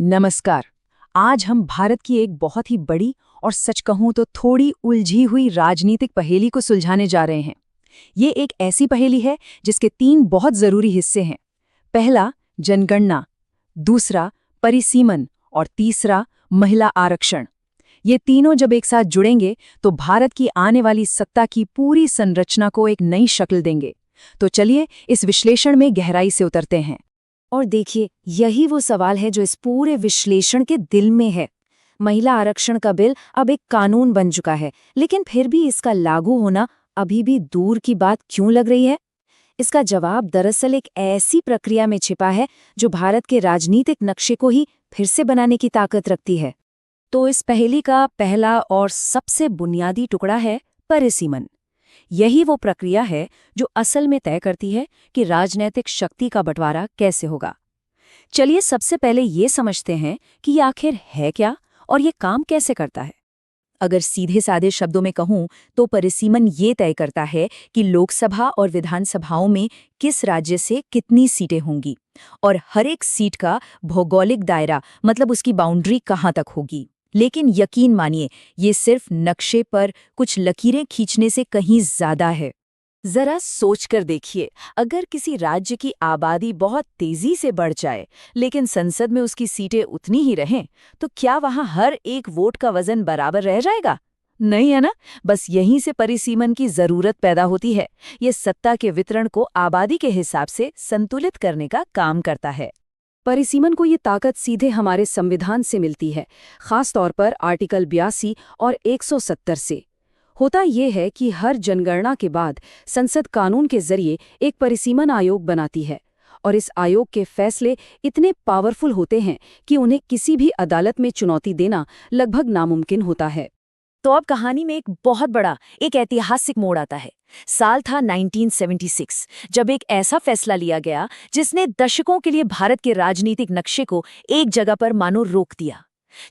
नमस्कार। आज हम भारत की एक बहुत ही बड़ी और सच कहूं तो थोड़ी उलझी हुई राजनीतिक पहेली को सुलझाने जा रहे हैं। ये एक ऐसी पहेली है जिसके 3 बहुत जरूरी हिस्से हैं। पहला, जनगणना। दूसरा, परिसीमन। और तीसरा, महिला आरक्षण। ये तीनों जब एक साथ जुड़ेंगे तो भारत की आने वाली सत्ता की पूरी संरचना को एक नई शक्ल देंगे। तो चलिए इस विश्लेषण में गहराई से उतरते हैं। और देखिए, यही वो सवाल है जो इस पूरे विश्लेषण के दिल में है। महिला आरक्षण का बिल अब एक कानून बन चुका है, लेकिन फिर भी इसका लागू होना अभी भी दूर की बात क्यों लग रही है? इसका जवाब दरअसल एक ऐसी प्रक्रिया में छिपा है जो भारत के राजनीतिक नक्शे को ही फिर से बनाने की ताकत रखती है। तो इस पहेली का पहला और सबसे बुनियादी टुकड़ा है परिसीमन। यही वो प्रक्रिया है जो असल में तय करती है कि राजनैतिक शक्ति का बंटवारा कैसे होगा। चलिए सबसे पहले ये समझते हैं कि ये आखिर है क्या और ये काम कैसे करता है। अगर सीधे साधे शब्दों में कहूं तो परिसीमन ये तय करता है कि लोकसभा और विधानसभाओं में किस राज्य से कितनी सीटें होंगी और हर एक सीट का भौगोलिक दायरा, मतलब उसकी बाउंड्री कहाँ तक होगी। लेकिन यकीन मानिए, ये सिर्फ नक्शे पर कुछ लकीरें खींचने से कहीं ज्यादा है। जरा सोचकर देखिए, अगर किसी राज्य की आबादी बहुत तेजी से बढ़ जाए लेकिन संसद में उसकी सीटें उतनी ही रहें, तो क्या वहां हर एक वोट का वजन बराबर रह जाएगा? नहीं, है ना? बस यहीं से परिसीमन की जरूरत पैदा होती है। ये सत्ता के वितरण को आबादी के हिसाब से संतुलित करने का काम करता है। परिसीमन को ये ताकत सीधे हमारे संविधान से मिलती है, खास तौर पर आर्टिकल 82 और 170 से। होता यह है कि हर जनगणना के बाद संसद कानून के जरिए एक परिसीमन आयोग बनाती है, और इस आयोग के फैसले इतने पावरफुल होते हैं कि उन्हें किसी भी अदालत में चुनौती देना लगभग नामुमकिन होता है। तो अब कहानी में एक बहुत बड़ा, एक ऐतिहासिक मोड़ आता है। साल था 1976, जब एक ऐसा फैसला लिया गया जिसने दशकों के लिए भारत के राजनीतिक नक्शे को एक जगह पर मानो रोक दिया।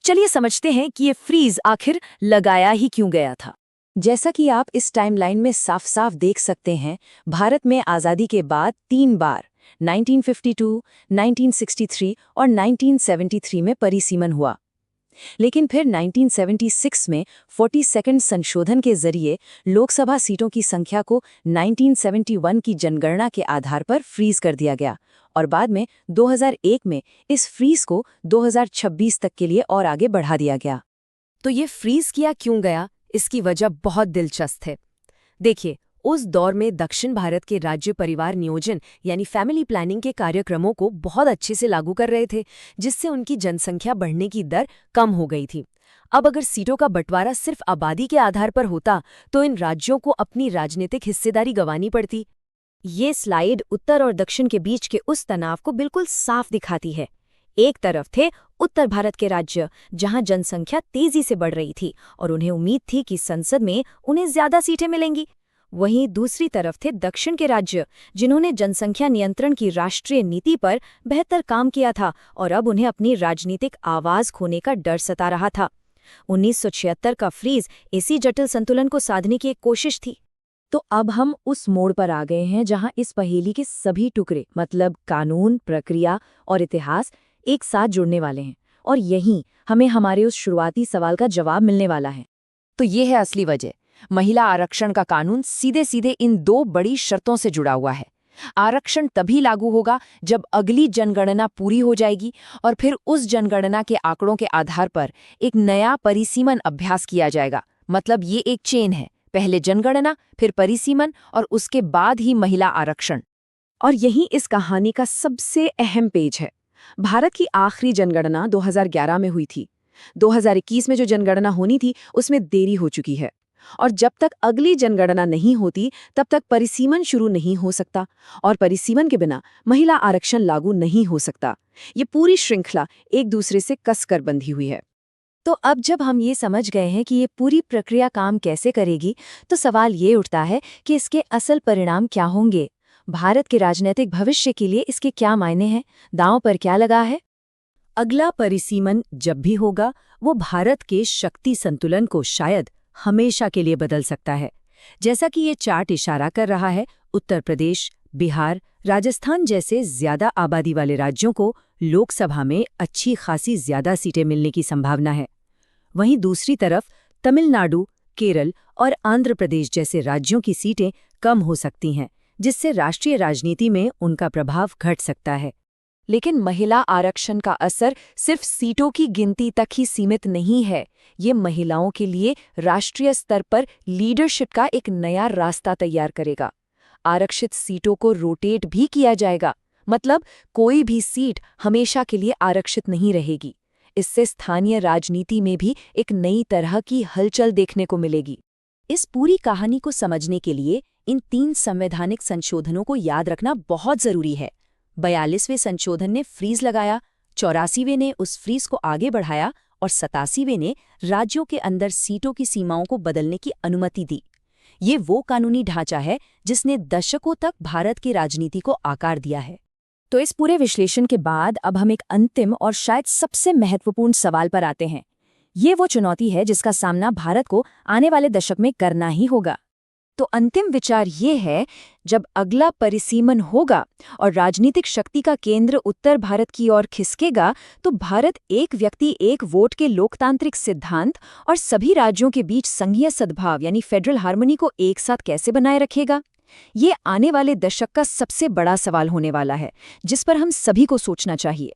चलिए समझते हैं कि ये फ्रीज आखिर लगाया ही क्यों गया था। जैसा कि आप इस टाइमलाइन में साफ साफ देख सकते हैं, भारत में आज़ादी के बाद 3 बार 1952, 1963 और 1973 में परिसीमन हुआ। लेकिन फिर 1976 में 42वां संशोधन के जरिए लोकसभा सीटों की संख्या को 1971 की जनगणना के आधार पर फ्रीज कर दिया गया, और बाद में 2001 में इस फ्रीज को 2026 तक के लिए और आगे बढ़ा दिया गया। तो ये फ्रीज किया क्यों गया, इसकी वजह बहुत दिलचस्प है। देखिए, उस दौर में दक्षिण भारत के राज्य परिवार नियोजन यानी फैमिली प्लानिंग के कार्यक्रमों को बहुत अच्छे से लागू कर रहे थे, जिससे उनकी जनसंख्या बढ़ने की दर कम हो गई थी। अब अगर सीटों का बंटवारा सिर्फ आबादी के आधार पर होता तो इन राज्यों को अपनी राजनीतिक हिस्सेदारी गंवानी पड़ती। ये स्लाइड उत्तर और दक्षिण के बीच के उस तनाव को बिल्कुल साफ दिखाती है। एक तरफ थे उत्तर भारत के राज्य, जहां जनसंख्या तेजी से बढ़ रही थी और उन्हें उम्मीद थी कि संसद में उन्हें ज्यादा सीटें मिलेंगी। वहीं दूसरी तरफ थे दक्षिण के राज्य, जिन्होंने जनसंख्या नियंत्रण की राष्ट्रीय नीति पर बेहतर काम किया था और अब उन्हें अपनी राजनीतिक आवाज खोने का डर सता रहा था। 1976 का फ्रीज इसी जटिल संतुलन को साधने की एक कोशिश थी। तो अब हम उस मोड़ पर आ गए हैं जहां इस पहेली के सभी टुकड़े, मतलब कानून, प्रक्रिया और इतिहास, एक साथ जुड़ने वाले हैं, और यहीं हमें हमारे उस शुरुआती सवाल का जवाब मिलने वाला है। तो ये है असली वजह। महिला आरक्षण का कानून सीधे सीधे इन 2 बड़ी शर्तों से जुड़ा हुआ है। आरक्षण तभी लागू होगा जब अगली जनगणना पूरी हो जाएगी और फिर उस जनगणना के आंकड़ों के आधार पर एक नया परिसीमन अभ्यास किया जाएगा। मतलब ये एक चेन है, पहले जनगणना, फिर परिसीमन और उसके बाद ही महिला आरक्षण। और यही इस कहानी का सबसे अहम पेज है। भारत की आखिरी जनगणना 2011 में हुई थी। 2021 में जो जनगणना होनी थी उसमें देरी हो चुकी है, और जब तक अगली जनगणना नहीं होती तब तक परिसीमन शुरू नहीं हो सकता, और परिसीमन के बिना महिला आरक्षण लागू नहीं हो सकता। ये पूरी श्रृंखला एक दूसरे से कसकर बंधी हुई है। तो अब जब हम ये समझ गए हैं कि ये पूरी प्रक्रिया काम कैसे करेगी, तो सवाल ये उठता है कि इसके असल परिणाम क्या होंगे। भारत के राजनीतिक भविष्य के लिए इसके क्या मायने हैं, दांव पर क्या लगा है। अगला परिसीमन जब भी होगा, वो भारत के शक्ति संतुलन को शायद हमेशा के लिए बदल सकता है। जैसा कि ये चार्ट इशारा कर रहा है, उत्तर प्रदेश, बिहार, राजस्थान जैसे ज्यादा आबादी वाले राज्यों को लोकसभा में अच्छी खासी ज्यादा सीटें मिलने की संभावना है। वहीं दूसरी तरफ तमिलनाडु, केरल और आंध्र प्रदेश जैसे राज्यों की सीटें कम हो सकती हैं, जिससे राष्ट्रीय राजनीति में उनका प्रभाव घट सकता है। लेकिन महिला आरक्षण का असर सिर्फ सीटों की गिनती तक ही सीमित नहीं है। ये महिलाओं के लिए राष्ट्रीय स्तर पर लीडरशिप का एक नया रास्ता तैयार करेगा। आरक्षित सीटों को रोटेट भी किया जाएगा, मतलब कोई भी सीट हमेशा के लिए आरक्षित नहीं रहेगी। इससे स्थानीय राजनीति में भी एक नई तरह की हलचल देखने को मिलेगी। इस पूरी कहानी को समझने के लिए इन 3 संवैधानिक संशोधनों को याद रखना बहुत जरूरी है। 42वें संशोधन ने फ्रीज लगाया, 84वें ने उस फ्रीज को आगे बढ़ाया और 87वें ने राज्यों के अंदर सीटों की सीमाओं को बदलने की अनुमति दी। ये वो कानूनी ढांचा है जिसने दशकों तक भारत की राजनीति को आकार दिया है। तो इस पूरे विश्लेषण के बाद अब हम एक अंतिम और शायद सबसे महत्वपूर्ण सवाल पर आते हैं। ये वो चुनौती है जिसका सामना भारत को आने वाले दशक में करना ही होगा। तो अंतिम विचार ये है, जब अगला परिसीमन होगा और राजनीतिक शक्ति का केंद्र उत्तर भारत की ओर खिसकेगा, तो भारत एक व्यक्ति एक वोट के लोकतांत्रिक सिद्धांत और सभी राज्यों के बीच संघीय सद्भाव यानी फेडरल हार्मनी को एक साथ कैसे बनाए रखेगा? ये आने वाले दशक का सबसे बड़ा सवाल होने वाला है, जिस पर हम सभी को सोचना चाहिए।